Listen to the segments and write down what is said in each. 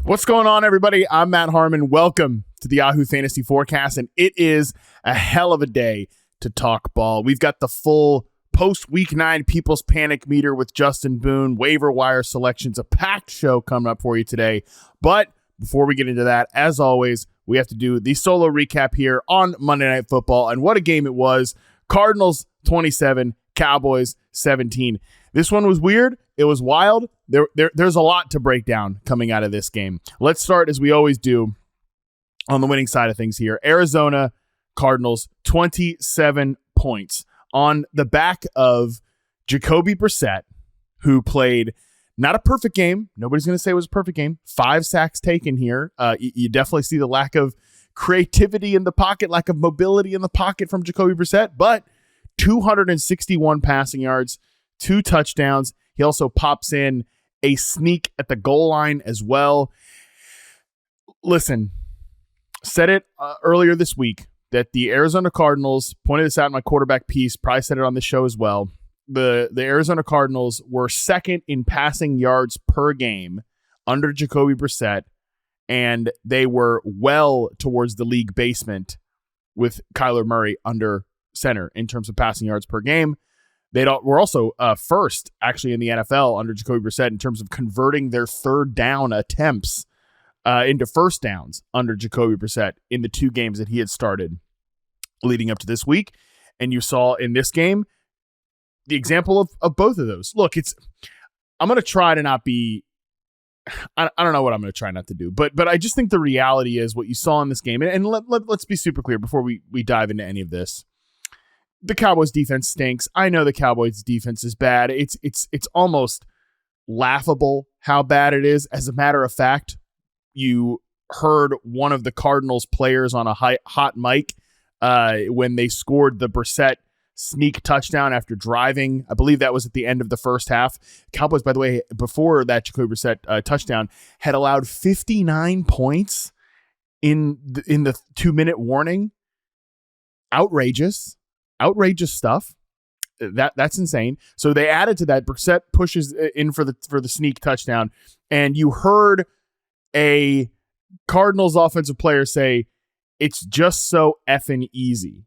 What's going on, everybody? I'm Matt Harmon. Welcome to the Yahoo Fantasy Forecast, and it is a hell of a day to talk ball. We've got the full post-Week 9 People's Panic Meter with Justin Boone, waiver wire selections, a packed show coming up for you today. But before we get into that, as always, we have to do the solo recap here on Monday Night Football, and what a game it was. Cardinals 27, Cowboys 17. This one was weird. It was wild. There's a lot to break down coming out of this game. Let's start, as we always do, on the winning side of things here. Arizona Cardinals, 27 points on the back of Jacoby Brissett, who played not a perfect game. Nobody's going to say it was a perfect game. 5 sacks taken here. You definitely see the lack of creativity in the pocket, lack of mobility in the pocket from Jacoby Brissett, but 261 passing yards, 2 touchdowns. He also pops in a sneak at the goal line as well. Listen, said it earlier this week that the Arizona Cardinals, pointed this out in my quarterback piece, probably said it on the show as well. The Arizona Cardinals were second in passing yards per game under Jacoby Brissett, and they were well towards the league basement with Kyler Murray under center in terms of passing yards per game. They were also first, actually, in the NFL under Jacoby Brissett in terms of converting their third down attempts into first downs under Jacoby Brissett in the 2 games that he had started leading up to this week. And you saw in this game the example of both of those. Look, I'm going to try to not be, I don't know what I'm going to try not to do, but I just think the reality is what you saw in this game. And let's be super clear before we dive into any of this. The Cowboys defense stinks. I know the Cowboys defense is bad. It's almost laughable how bad it is. As a matter of fact, you heard one of the Cardinals players on a hot mic when they scored the Brissett sneak touchdown after driving. I believe that was at the end of the first half. Cowboys, by the way, before that Jacoby Brissett touchdown, had allowed 59 points in the 2-minute warning. Outrageous stuff. That's insane. So they added to that. Brissett pushes in for the sneak touchdown, and you heard a Cardinals offensive player say, "It's just so effing easy."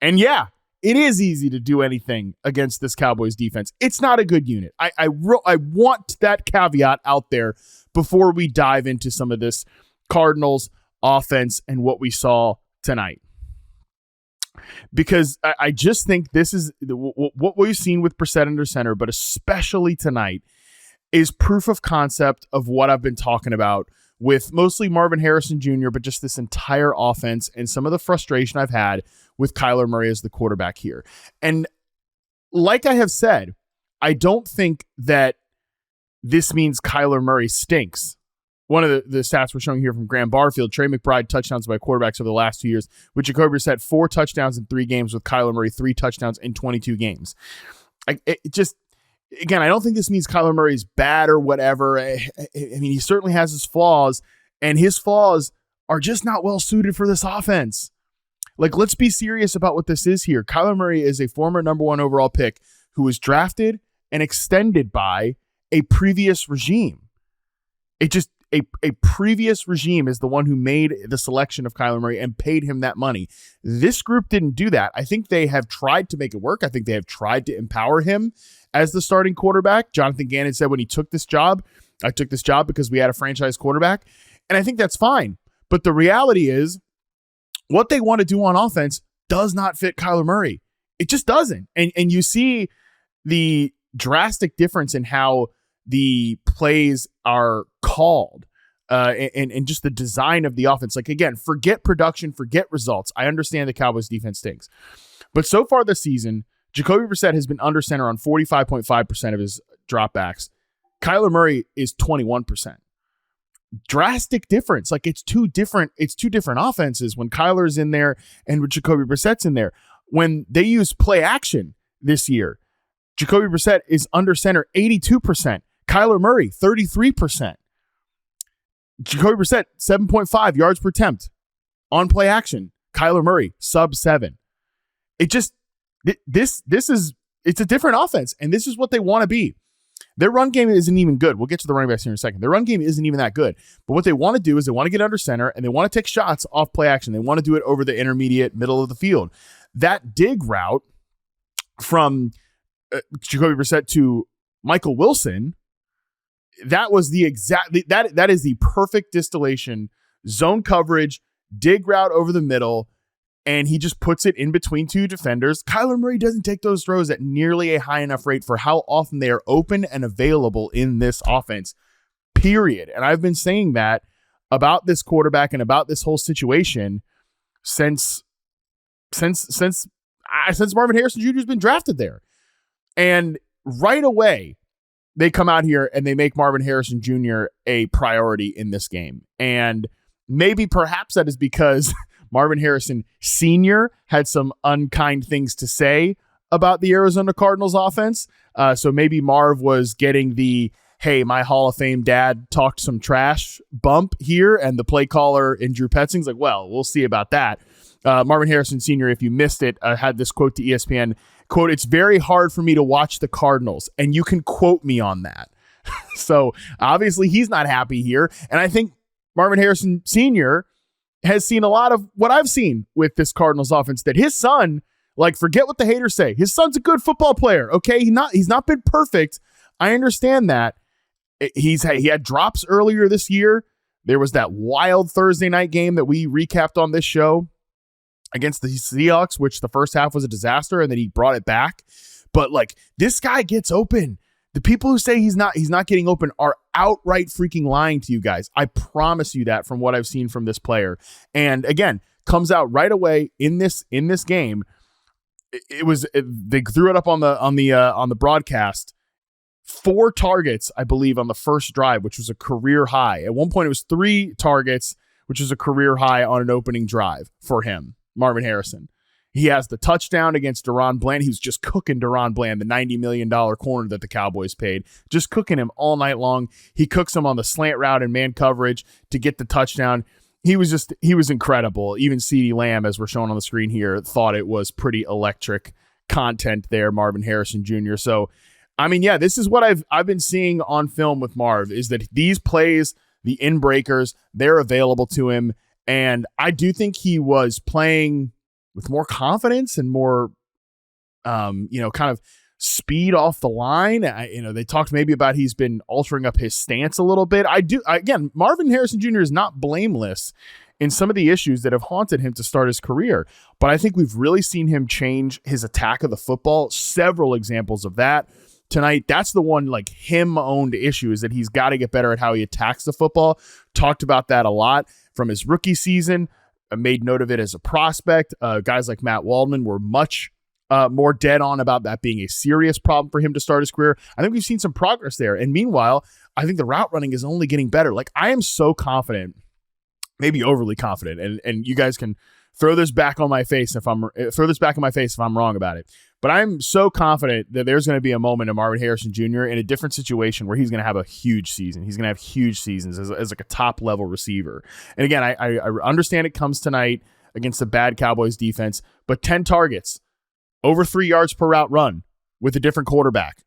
And yeah, it is easy to do anything against this Cowboys defense. It's not a good unit. I want that caveat out there before we dive into some of this Cardinals offense and what we saw tonight. Because I just think this is what we've seen with Brissett under center, but especially tonight, is proof of concept of what I've been talking about with mostly Marvin Harrison Jr., but just this entire offense and some of the frustration I've had with Kyler Murray as the quarterback here. And like I have said, I don't think that this means Kyler Murray stinks. One of the stats we're showing here from Graham Barfield, Trey McBride touchdowns by quarterbacks over the last 2 years, with Jacoby Brissett 4 touchdowns in 3 games, with Kyler Murray 3 touchdowns in 22 games. Again, I don't think this means Kyler Murray is bad or whatever. I mean, he certainly has his flaws, and his flaws are just not well suited for this offense. Like, let's be serious about what this is here. Kyler Murray is a former number 1 overall pick who was drafted and extended by a previous regime. A previous regime is the one who made the selection of Kyler Murray and paid him that money. This group didn't do that. I think they have tried to make it work. I think they have tried to empower him as the starting quarterback. Jonathan Gannon said when he took this job, I took this job because we had a franchise quarterback. And I think that's fine. But the reality is what they want to do on offense does not fit Kyler Murray. It just doesn't. And you see the drastic difference in how the plays are called and just the design of the offense. Like, again, forget production, forget results. I understand the Cowboys defense stinks. But so far this season, Jacoby Brissett has been under center on 45.5% of his dropbacks. Kyler Murray is 21%. Drastic difference. Like, it's two different offenses when Kyler's in there and when Jacoby Brissett's in there. When they use play action this year, Jacoby Brissett is under center 82%. Kyler Murray, 33%. Jacoby Brissett, 7.5 yards per attempt on play action. Kyler Murray, sub 7. It's a different offense, and this is what they want to be. Their run game isn't even good. We'll get to the running backs here in a second. Their run game isn't even that good. But what they want to do is they want to get under center and they want to take shots off play action. They want to do it over the intermediate middle of the field. That dig route from Jacoby Brissett to Michael Wilson, that was the exact, that is the perfect distillation, zone coverage, dig route over the middle, and he just puts it in between two defenders. Kyler Murray doesn't take those throws at nearly a high enough rate for how often they are open and available in this offense, period. And I've been saying that about this quarterback and about this whole situation since Marvin Harrison Jr. has been drafted there. And right away, they come out here and they make Marvin Harrison Jr. a priority in this game. And maybe perhaps that is because Marvin Harrison Sr. had some unkind things to say about the Arizona Cardinals offense. So maybe Marv was getting the, hey, my Hall of Fame dad talked some trash bump here. And the play caller in Drew Petzing's like, well, we'll see about that. Marvin Harrison Sr., if you missed it, had this quote to ESPN, quote, "It's very hard for me to watch the Cardinals, and you can quote me on that." So obviously he's not happy here. And I think Marvin Harrison Sr. has seen a lot of what I've seen with this Cardinals offense, that his son, like, forget what the haters say. His son's a good football player. Okay. He's not been perfect. I understand that. He had drops earlier this year. There was that wild Thursday night game that we recapped on this show against the Seahawks, which the first half was a disaster, and then he brought it back. But like, this guy gets open. The people who say he's not getting open are outright freaking lying to you guys. I promise you that from what I've seen from this player. And again, comes out right away in this game. They threw it up on the broadcast. 4 targets, I believe, on the first drive, which was a career high. At one point, it was 3 targets, which was a career high on an opening drive for him, Marvin Harrison. He has the touchdown against Deron Bland. He was just cooking Deron Bland, the $90 million corner that the Cowboys paid, just cooking him all night long. He cooks him on the slant route and man coverage to get the touchdown. He was incredible. Even CeeDee Lamb, as we're showing on the screen here, thought it was pretty electric content there, Marvin Harrison Jr. So, I mean, yeah, this is what I've been seeing on film with Marv, is that these plays, the in breakers, they're available to him. And I do think he was playing with more confidence and more, kind of speed off the line. They talked maybe about he's been altering up his stance a little bit. Again, Marvin Harrison Jr. is not blameless in some of the issues that have haunted him to start his career. But I think we've really seen him change his attack of the football. Several examples of that tonight. That's the one, like, him-owned issue, is that he's got to get better at how he attacks the football. Talked about that a lot from his rookie season. Made note of it as a prospect. Guys like Matt Waldman were much more dead on about that being a serious problem for him to start his career. I think we've seen some progress there. And meanwhile, I think the route running is only getting better. Like, I am so confident, maybe overly confident, and you guys can throw this back in my face if I'm wrong about it. But I'm so confident that there's going to be a moment in Marvin Harrison Jr. in a different situation where he's going to have a huge season. He's going to have huge seasons as like a top level receiver. And again, I understand it comes tonight against the bad Cowboys defense, but 10 targets, over 3 yards per route run with a different quarterback.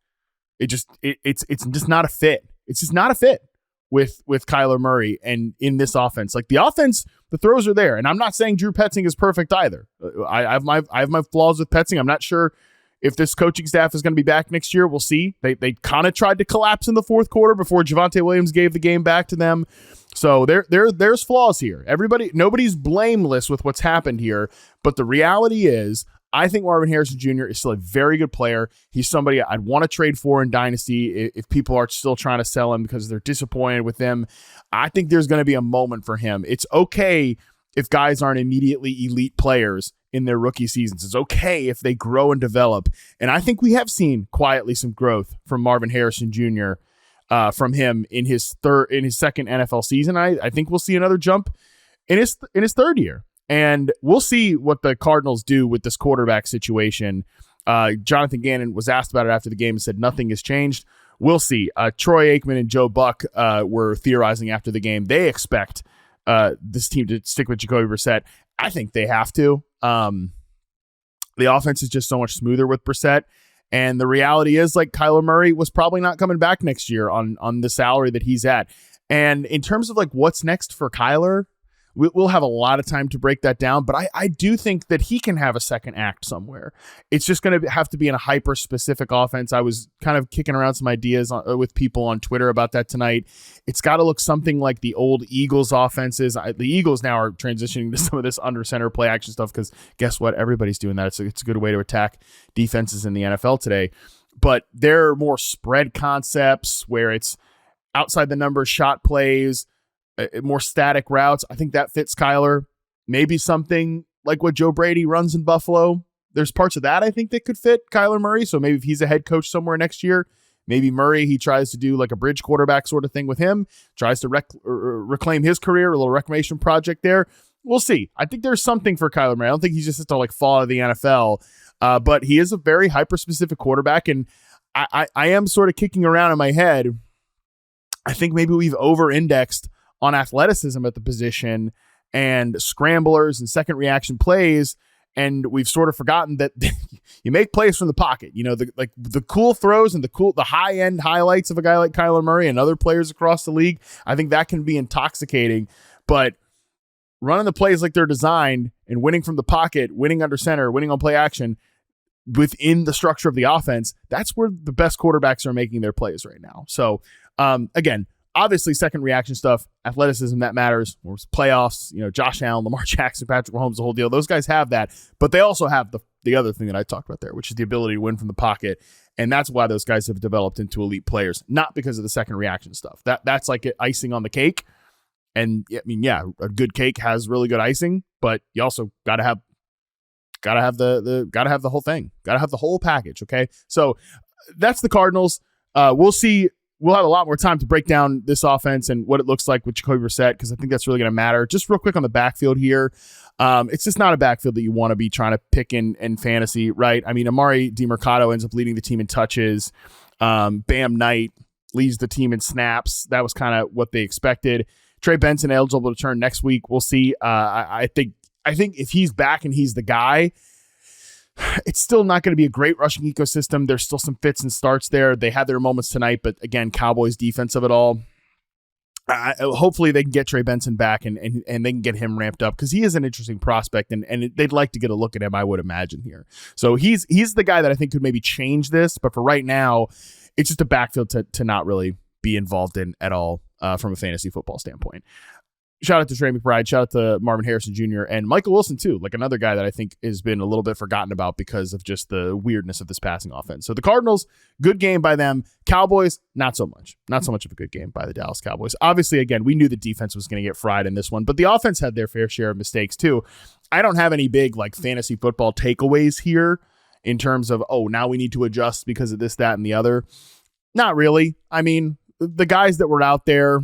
It's just not a fit. It's just not a fit with Kyler Murray and in this offense. Like, the offense, the throws are there. And I'm not saying Drew Petzing is perfect either. I have my flaws with Petzing. I'm not sure if this coaching staff is going to be back next year. We'll see. They kind of tried to collapse in the fourth quarter before Javonte Williams gave the game back to them. So there's flaws here. Nobody's blameless with what's happened here. But the reality is, I think Marvin Harrison Jr. is still a very good player. He's somebody I'd want to trade for in Dynasty if people are still trying to sell him because they're disappointed with him. I think there's going to be a moment for him. It's okay if guys aren't immediately elite players in their rookie seasons. It's okay if they grow and develop. And I think we have seen quietly some growth from Marvin Harrison Jr. From him in his second NFL season. I think we'll see another jump in his third year. And we'll see what the Cardinals do with this quarterback situation. Jonathan Gannon was asked about it after the game and said nothing has changed. We'll see. Troy Aikman and Joe Buck were theorizing after the game. They expect this team to stick with Jacoby Brissett. I think they have to. The offense is just so much smoother with Brissett. And the reality is, like, Kyler Murray was probably not coming back next year on the salary that he's at. And in terms of like what's next for Kyler, we'll have a lot of time to break that down, but I do think that he can have a second act somewhere. It's just going to have to be in a hyper-specific offense. I was kind of kicking around some ideas with people on Twitter about that tonight. It's got to look something like the old Eagles offenses. The Eagles now are transitioning to some of this under-center play-action stuff because guess what? Everybody's doing that. It's a good way to attack defenses in the NFL today. But there are more spread concepts where it's outside the numbers shot plays, more static routes. I think that fits Kyler. Maybe something like what Joe Brady runs in Buffalo. There's parts of that I think that could fit Kyler Murray. So maybe if he's a head coach somewhere next year, maybe Murray, he tries to do like a bridge quarterback sort of thing with him, tries to reclaim his career, a little reclamation project there. We'll see. I think there's something for Kyler Murray. I don't think he's just to like fall out of the NFL, but he is a very hyper-specific quarterback, and I am sort of kicking around in my head. I think maybe we've over-indexed on athleticism at the position and scramblers and second reaction plays. And we've sort of forgotten that you make plays from the pocket, the cool throws and the high end highlights of a guy like Kyler Murray and other players across the league. I think that can be intoxicating, but running the plays like they're designed and winning from the pocket, winning under center, winning on play action within the structure of the offense, that's where the best quarterbacks are making their plays right now. So again, obviously, second reaction stuff, athleticism, that matters. Playoffs, Josh Allen, Lamar Jackson, Patrick Mahomes, the whole deal. Those guys have that, but they also have the other thing that I talked about there, which is the ability to win from the pocket, and that's why those guys have developed into elite players, not because of the second reaction stuff. That's like icing on the cake, and a good cake has really good icing, but you also gotta have the whole thing, gotta have the whole package. Okay, so that's the Cardinals. We'll see. We'll have a lot more time to break down this offense and what it looks like with Jacoby Brissett, because I think that's really going to matter. Just real quick on the backfield here. It's just not a backfield that you want to be trying to pick in fantasy, right? I mean, Amari DiMercato ends up leading the team in touches. Bam Knight leads the team in snaps. That was kind of what they expected. Trey Benson eligible to turn next week. We'll see. I think if he's back and he's the guy, it's still not going to be a great rushing ecosystem. There's still some fits and starts there. They had their moments tonight, but again, Cowboys defense of it all. Hopefully they can get Trey Benson back and they can get him ramped up, because he is an interesting prospect and they'd like to get a look at him, I would imagine, here. So he's the guy that I think could maybe change this, but for right now, it's just a backfield to not really be involved in at all from a fantasy football standpoint. Shout out to Trey McBride. Shout out to Marvin Harrison Jr. and Michael Wilson, too. Like another guy that I think has been a little bit forgotten about because of just the weirdness of this passing offense. So the Cardinals, good game by them. Cowboys, not so much. Not so much of a good game by the Dallas Cowboys. Obviously, again, we knew the defense was going to get fried in this one, but the offense had their fair share of mistakes, too. I don't have any big like fantasy football takeaways here in terms of, now we need to adjust because of this, that, and the other. Not really. I mean, the guys that were out there,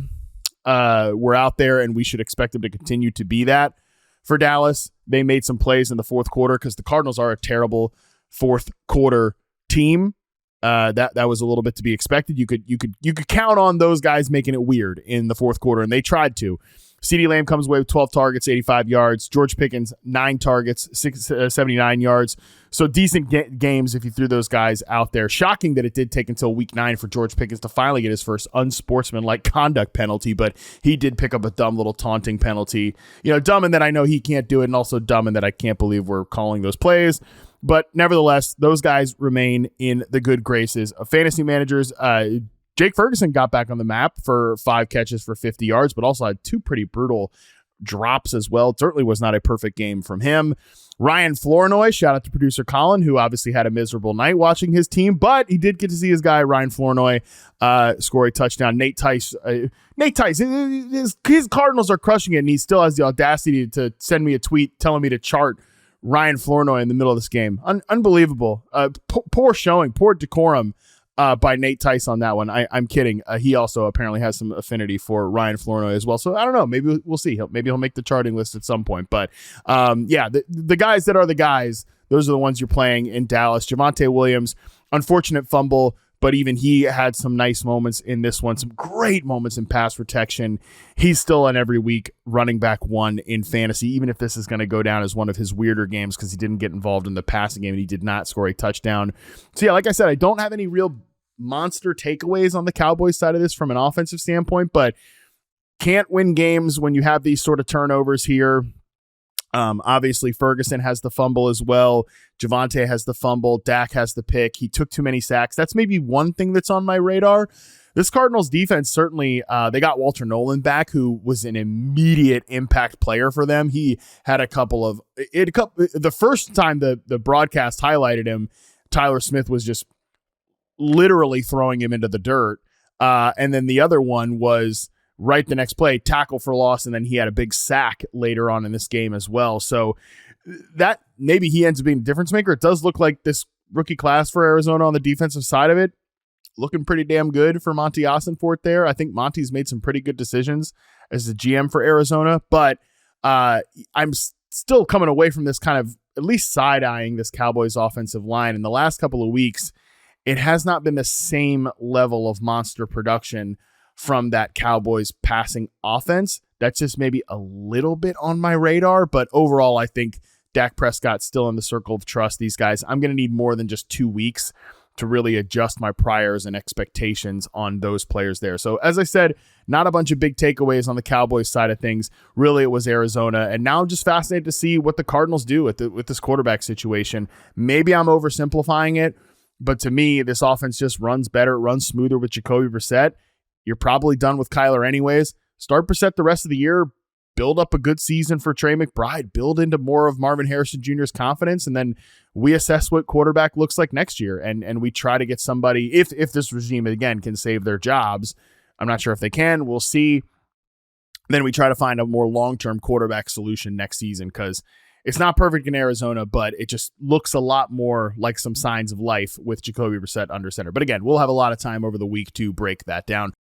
and we should expect them to continue to be that for Dallas. They made some plays in the fourth quarter because the Cardinals are a terrible fourth quarter team. That was a little bit to be expected. You could count on those guys making it weird in the fourth quarter, and they tried to. CeeDee Lamb comes away with 12 targets, 85 yards. George Pickens, 9 targets, 79 yards. So decent games if you threw those guys out there. Shocking that it did take until week 9 for George Pickens to finally get his first unsportsmanlike conduct penalty, but he did pick up a dumb little taunting penalty. Dumb in that I know he can't do it, and also dumb in that I can't believe we're calling those plays. But nevertheless, those guys remain in the good graces of fantasy managers. Jake Ferguson got back on the map for 5 catches for 50 yards, but also had 2 pretty brutal drops as well. It certainly was not a perfect game from him. Ryan Flournoy, shout out to producer Colin, who obviously had a miserable night watching his team, but he did get to see his guy, Ryan Flournoy, score a touchdown. Nate Tice, his Cardinals are crushing it, and he still has the audacity to send me a tweet telling me to chart Ryan Flournoy in the middle of this game. Unbelievable. Poor showing, poor decorum by Nate Tice on that one. I'm kidding. He also apparently has some affinity for Ryan Flournoy as well. So I don't know. Maybe we'll see. Maybe he'll make the charting list at some point. But the guys that are the guys, those are the ones you're playing in Dallas. Javonte Williams, unfortunate fumble, but even he had some nice moments in this one, some great moments in pass protection. He's still on every week running back 1 in fantasy, even if this is going to go down as one of his weirder games because he didn't get involved in the passing game and he did not score a touchdown. So yeah, like I said, I don't have any real monster takeaways on the Cowboys side of this from an offensive standpoint, but can't win games when you have these sort of turnovers here. Obviously, Ferguson has the fumble as well. Javonte has the fumble. Dak has the pick. He took too many sacks. That's maybe one thing that's on my radar. This Cardinals defense, certainly, they got Walter Nolan back, who was an immediate impact player for them. He had the first time the broadcast highlighted him, Tyler Smith was just literally throwing him into the dirt. And then the other one was right the next play, tackle for loss, and then he had a big sack later on in this game as well. So that maybe he ends up being a difference maker. It does look like this rookie class for Arizona on the defensive side of it looking pretty damn good for Monty Ossenfort there. I think Monty's made some pretty good decisions as the GM for Arizona, but I'm still coming away from this kind of at least side-eyeing this Cowboys offensive line. In the last couple of weeks, it has not been the same level of monster production from that Cowboys passing offense. That's just maybe a little bit on my radar, but overall, I think Dak Prescott's still in the circle of trust. These guys, I'm going to need more than just 2 weeks to really adjust my priors and expectations on those players there. So as I said, not a bunch of big takeaways on the Cowboys side of things. Really, it was Arizona. And now I'm just fascinated to see what the Cardinals do with this quarterback situation. Maybe I'm oversimplifying it, but to me, this offense just runs better, runs smoother with Jacoby Brissett. You're probably done with Kyler anyways. Start Brissett the rest of the year. Build up a good season for Trey McBride. Build into more of Marvin Harrison Jr.'s confidence, and then we assess what quarterback looks like next year. And we try to get somebody, if this regime, again, can save their jobs. I'm not sure if they can. We'll see. Then we try to find a more long-term quarterback solution next season because it's not perfect in Arizona, but it just looks a lot more like some signs of life with Jacoby Brissett under center. But again, we'll have a lot of time over the week to break that down.